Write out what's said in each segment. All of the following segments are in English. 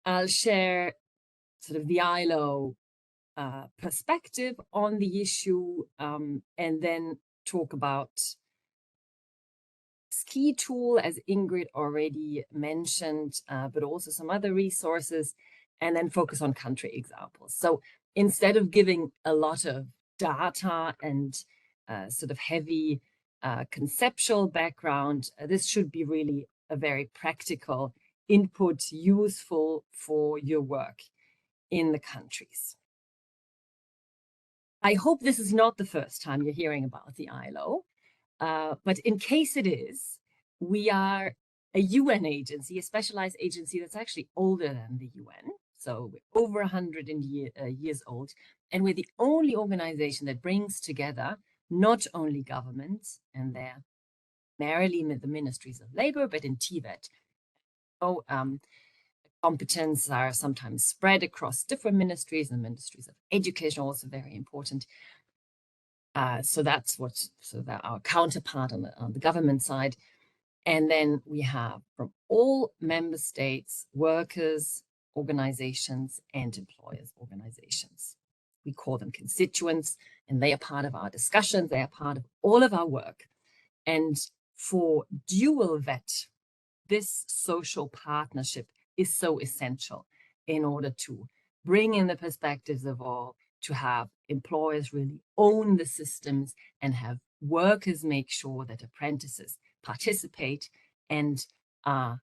I'll share sort of the ILO perspective on the issue, and then talk about ski tool, as Ingrid already mentioned, but also some other resources, and then focus on country examples. So instead of giving a lot of data and sort of heavy conceptual background, this should be really a very practical input, useful for your work in the countries. I hope this is not the first time you're hearing about the ILO. But in case it is, we are a UN agency, a specialized agency that's actually older than the UN. So we're over 100 years old. And we're the only organization that brings together not only governments, and they're primarily the ministries of labor, but in dVET. So competence are sometimes spread across different ministries, and ministries of education are also very important. So that's that our counterpart on the government side. And then we have from all member states, workers, organizations, and employers organizations. We call them constituents, and they are part of our discussions. They are part of all of our work. And for dVET, this social partnership is so essential in order to bring in the perspectives of all, to have employers really own the systems, and have workers make sure that apprentices participate and are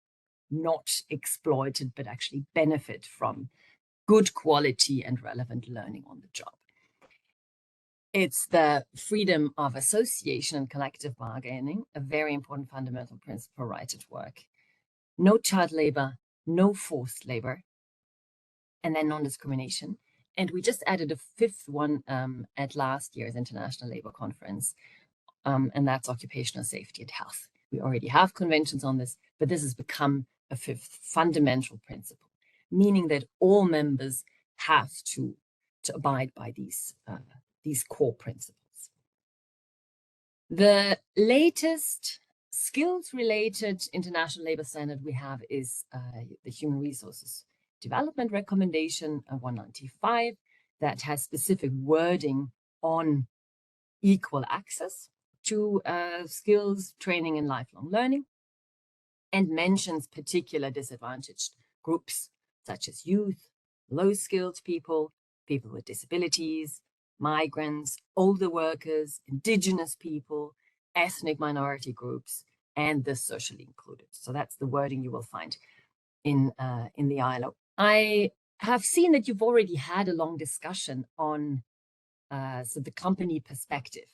not exploited, but actually benefit from good quality and relevant learning on the job. It's the freedom of association and collective bargaining, a very important fundamental principle for right at work. No child labor, no forced labor, and then non-discrimination. And we just added a fifth one at last year's International Labour Conference, and that's occupational safety and health. We already have conventions on this, but this has become a fifth fundamental principle, meaning that all members have to abide by these core principles. The latest skills-related international labor standard we have is the Human Resources Development Recommendation 195 that has specific wording on equal access to skills, training, and lifelong learning, and mentions particular disadvantaged groups such as youth, low-skilled people, people with disabilities, migrants, older workers, indigenous people, ethnic minority groups, and the socially included. So that's the wording you will find in the ILO. I have seen that you've already had a long discussion on so the company perspective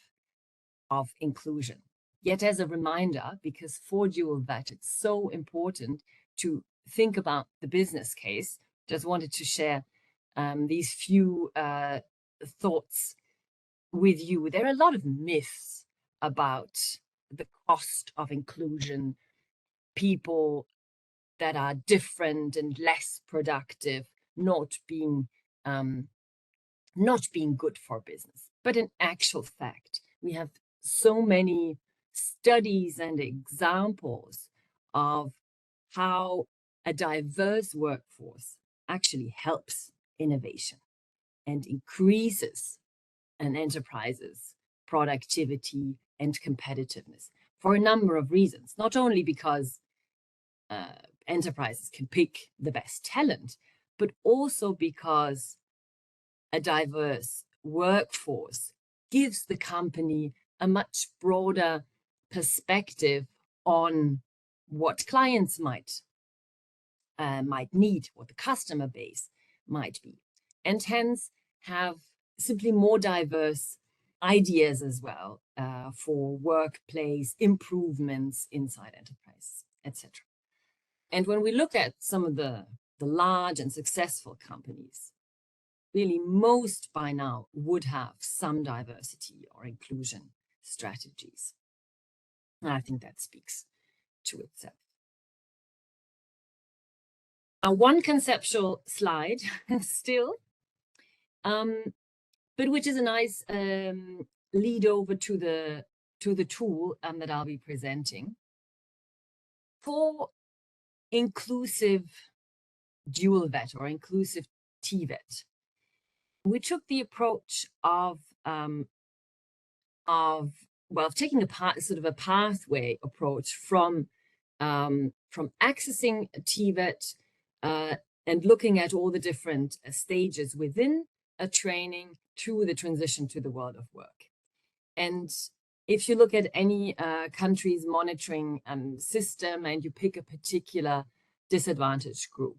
of inclusion. Yet as a reminder, because for dVET, it's so important to think about the business case, just wanted to share these few thoughts with you. There are a lot of myths about the cost of inclusion, people that are different and less productive, not being good for business. But in actual fact, we have so many studies and examples of how a diverse workforce actually helps innovation and increases an enterprise's productivity and competitiveness for a number of reasons, not only because enterprises can pick the best talent, but also because a diverse workforce gives the company a much broader perspective on what clients might need, what the customer base might be, and hence have simply more diverse ideas as well for workplace improvements inside enterprise, etc. And when we look at some of the large and successful companies, really most by now would have some diversity or inclusion strategies. And I think that speaks to itself. One conceptual slide still, but which is a nice lead over to the tool that I'll be presenting. For inclusive dual vet or inclusive TVET. We took the approach of taking sort of a pathway approach from accessing a TVET and looking at all the different stages within a training through the transition to the world of work. And if you look at any country's monitoring system and you pick a particular disadvantaged group,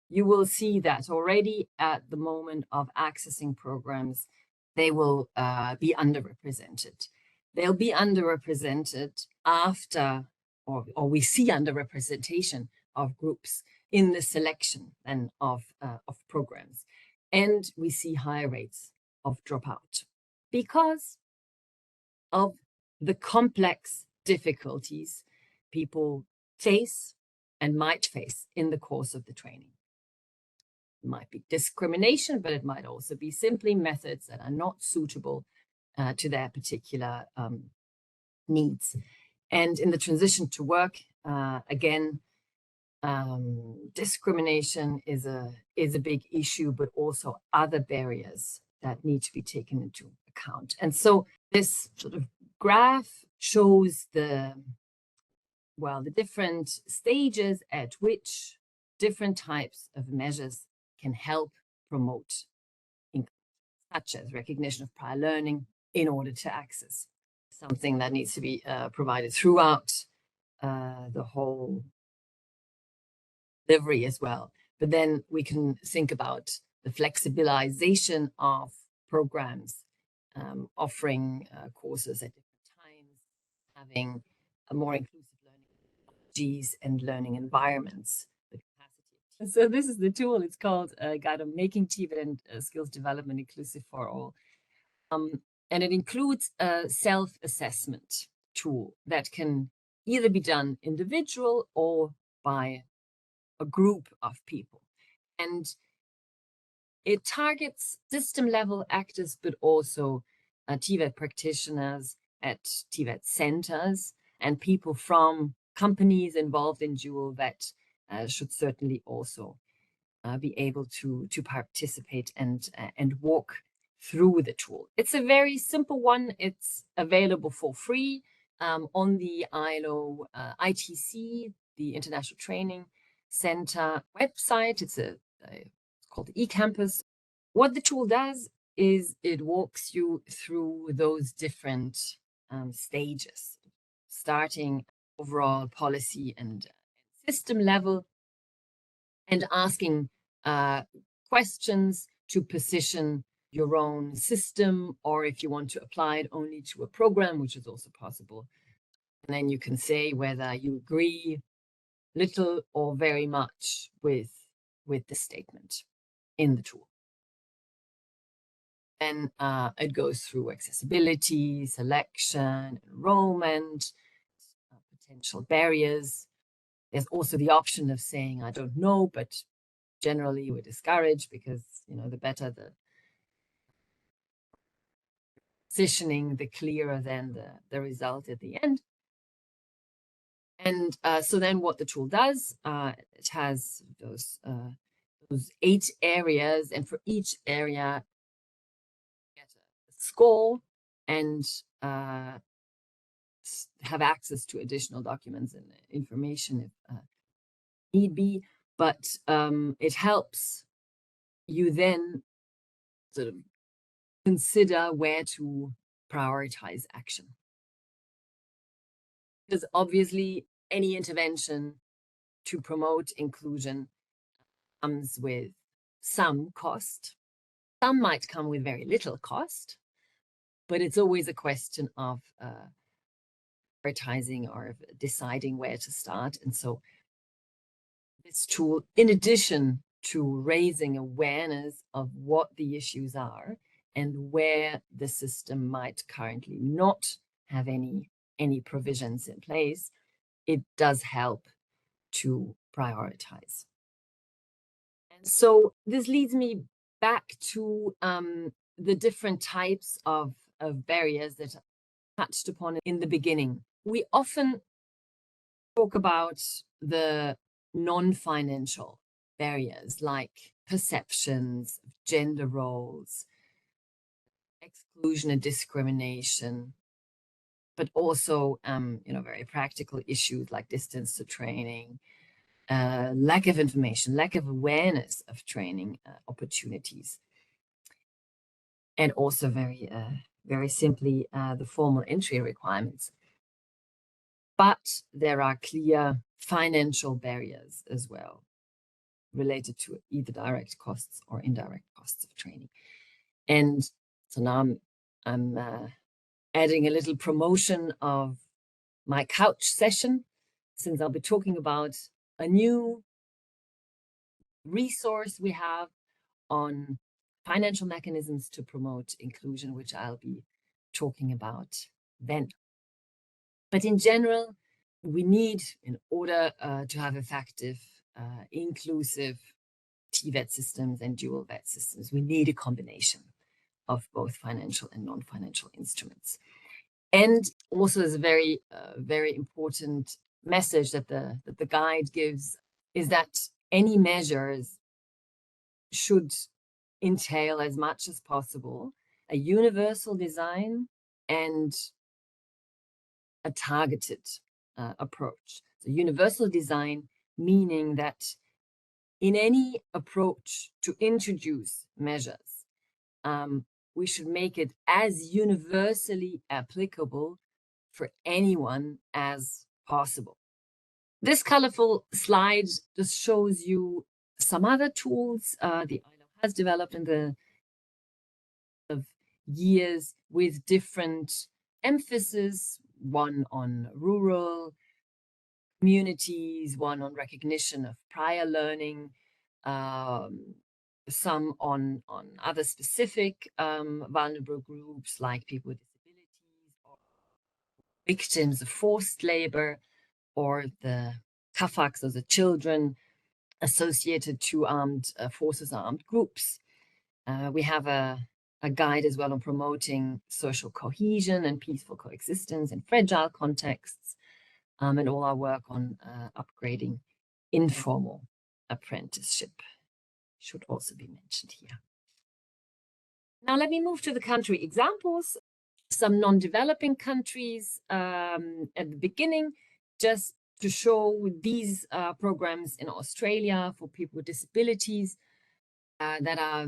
you will see that already at the moment of accessing programs, they will be underrepresented. They'll be underrepresented after, or we see underrepresentation of groups in the selection and of programs. And we see high rates of dropout because of the complex difficulties people face and might face in the course of the training. It might be discrimination, but it might also be simply methods that are not suitable to their particular needs. And in the transition to work, again, discrimination is a big issue, but also other barriers that need to be taken into account. And so this sort of graph shows the different stages at which different types of measures can help promote inclusion, such as recognition of prior learning in order to access something that needs to be provided throughout the whole delivery as well. But then we can think about the flexibilization of programs, offering courses at different times, having a more inclusive learning strategies and learning environments. So this is the tool. It's called Guide on Making TVET and Skills Development Inclusive for All. And it includes a self-assessment tool that can either be done individual or by a group of people. And it targets system-level actors, but also TVET practitioners at TVET centers and people from companies involved in dual vet should certainly also be able to participate and walk through the tool. It's a very simple one. It's available for free on the ILO ITC, the International Training Center website. It's called eCampus. What the tool does is it walks you through those different stages, starting overall policy and system level, and asking questions to position your own system, or if you want to apply it only to a program, which is also possible. And then you can say whether you agree little or very much with the statement in the tool. Then it goes through accessibility, selection, enrollment, potential barriers. There's also the option of saying, I don't know, but generally we're discouraged because, the better the positioning, the clearer then the result at the end. And so then what the tool does, it has those 8 areas, and for each area, you get a score and have access to additional documents and information if need be. But it helps you then sort of consider where to prioritize action. Because obviously any intervention to promote inclusion comes with some cost. Some might come with very little cost, but it's always a question of prioritizing or of deciding where to start. And so this tool, in addition to raising awareness of what the issues are and where the system might currently not have any provisions in place, it does help to prioritize. And so this leads me back to the different types of barriers that I touched upon in the beginning. We often talk about the non-financial barriers like perceptions, gender roles, exclusion and discrimination, but also, very practical issues like distance to training, lack of information, lack of awareness of training opportunities, and also very simply the formal entry requirements. But there are clear financial barriers as well related to either direct costs or indirect costs of training. And so now I'm adding a little promotion of my couch session, since I'll be talking about a new resource we have on financial mechanisms to promote inclusion, which I'll be talking about then. But in general, we need, in order to have effective, inclusive dVET systems and dual VET systems, we need a combination of both financial and non-financial instruments. And also, is a very important message that the guide gives is that any measures should entail as much as possible a universal design and a targeted approach. So universal design meaning that in any approach to introduce measures, we should make it as universally applicable for anyone as possible. This colorful slide just shows you some other tools the ILO has developed in the of years with different emphasis, one on rural communities, one on recognition of prior learning, some on other specific vulnerable groups like people with disabilities or victims of forced labor, or the kafaks, or the children associated to armed forces, armed groups. We have a guide as well on promoting social cohesion and peaceful coexistence in fragile contexts, and all our work on upgrading informal apprenticeship should also be mentioned here. Now let me move to the country examples. Some non-developing countries at the beginning, just to show these programs in Australia for people with disabilities that are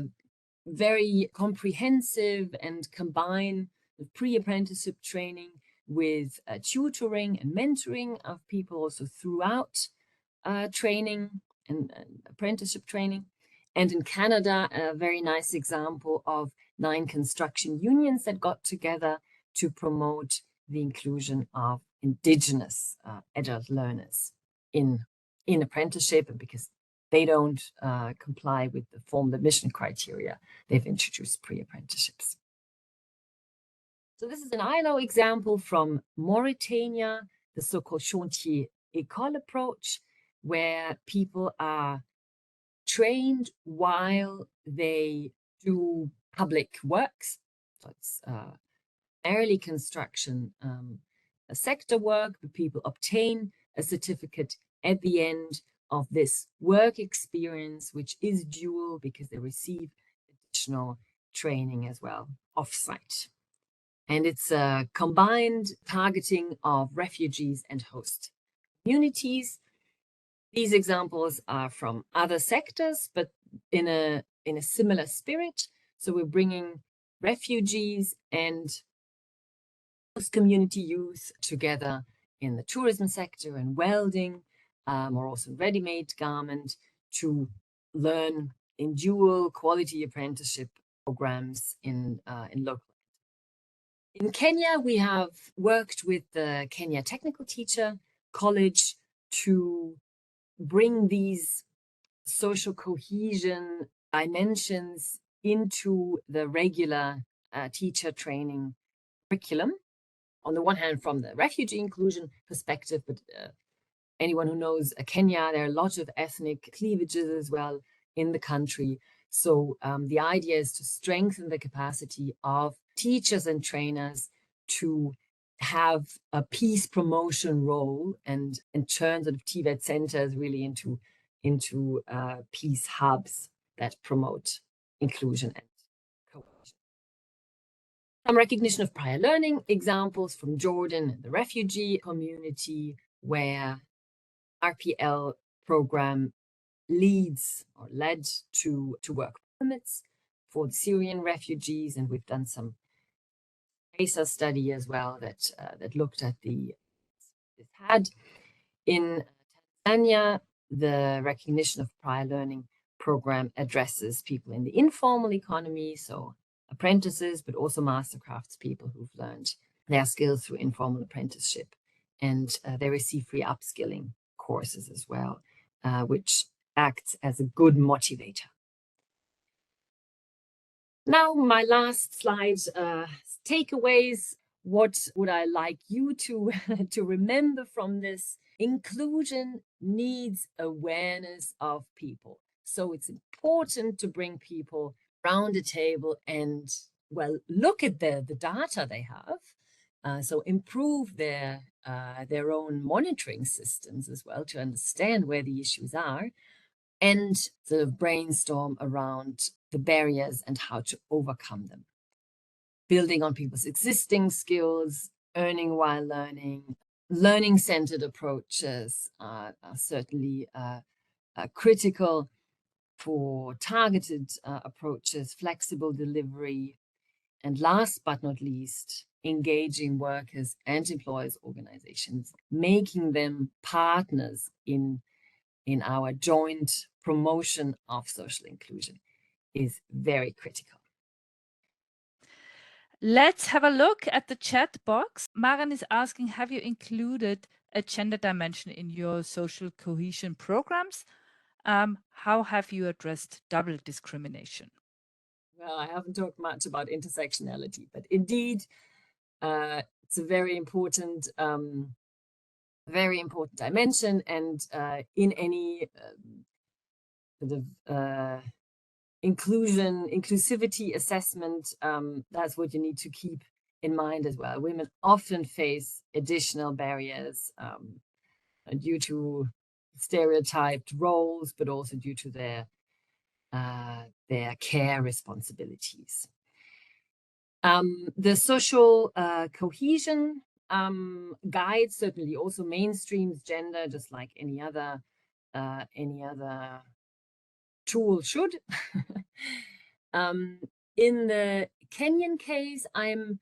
very comprehensive and combine the pre-apprenticeship training with tutoring and mentoring of people also throughout training and apprenticeship training. And in Canada, a very nice example of 9 construction unions that got together to promote the inclusion of Indigenous adult learners in apprenticeship, and because they don't comply with the formal admission criteria, they've introduced pre-apprenticeships. So this is an ILO example from Mauritania, the so-called chantier école approach, where people are trained while they do public works. So it's primarily construction sector work, but people obtain a certificate at the end of this work experience, which is dual because they receive additional training as well off-site. And it's a combined targeting of refugees and host communities. These examples are from other sectors, but in a similar spirit. So we're bringing refugees and host community youth together in the tourism sector and welding, or also ready-made garment, to learn in dual quality apprenticeship programs in local. In Kenya, we have worked with the Kenya Technical Teacher College to bring these social cohesion dimensions into the regular teacher training curriculum. On the one hand, from the refugee inclusion perspective, but anyone who knows Kenya, there are a lot of ethnic cleavages as well in the country. So the idea is to strengthen the capacity of teachers and trainers to have a peace promotion role and turn sort of dVET centers really into into peace hubs that promote inclusion and cohesion. Some recognition of prior learning examples from Jordan and the refugee community, where RPL program leads or led to work permits for the Syrian refugees, and we've done some case study as well that that looked at the it had in Tanzania. The recognition of prior learning program addresses people in the informal economy, so apprentices, but also master craftspeople who've learned their skills through informal apprenticeship, and they receive free upskilling courses as well, which acts as a good motivator. Now, my last slide, takeaways. What would I like you to, to remember from this? Inclusion needs awareness of people. So it's important to bring people around the table and, well, look at the data they have. So improve their own monitoring systems as well to understand where the issues are, and sort of brainstorm around the barriers and how to overcome them. Building on people's existing skills, earning while learning, learning-centered approaches are certainly critical for targeted approaches, flexible delivery, and last but not least, engaging workers and employers organizations, making them partners in our joint promotion of social inclusion is very critical. Let's have a look at the chat box. Maren is asking, have you included a gender dimension in your social cohesion programs? How have you addressed double discrimination? Well, I haven't talked much about intersectionality, but indeed, it's a very important dimension, and in any sort of inclusivity assessment, that's what you need to keep in mind as well. Women often face additional barriers due to stereotyped roles, but also due to their care responsibilities. The social cohesion guide certainly also mainstreams gender, just like any other tool should. In the Kenyan case, I'm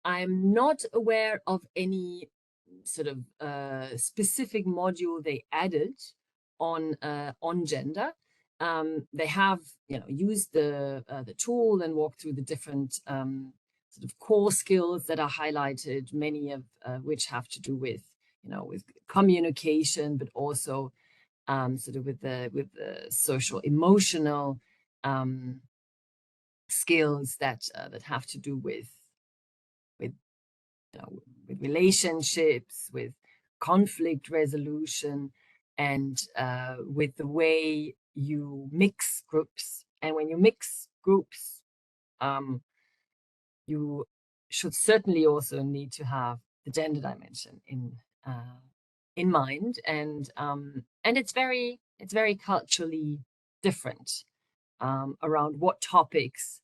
not aware of any sort of specific module they added on gender. They have, used the tool and walked through the different sort of core skills that are highlighted, many of which have to do with, with communication, but also sort of with the social emotional skills that have to do with relationships, with conflict resolution, and with the way you mix groups. And when you mix groups, you should certainly also need to have the gender dimension in mind, and it's very culturally different around what topics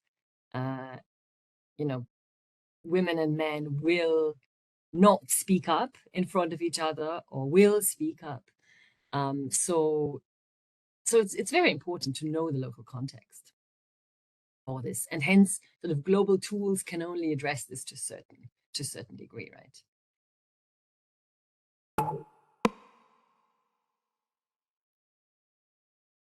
women and men will not speak up in front of each other or will speak up. So it's very important to know the local context for this, and hence sort of global tools can only address this to a certain degree, right?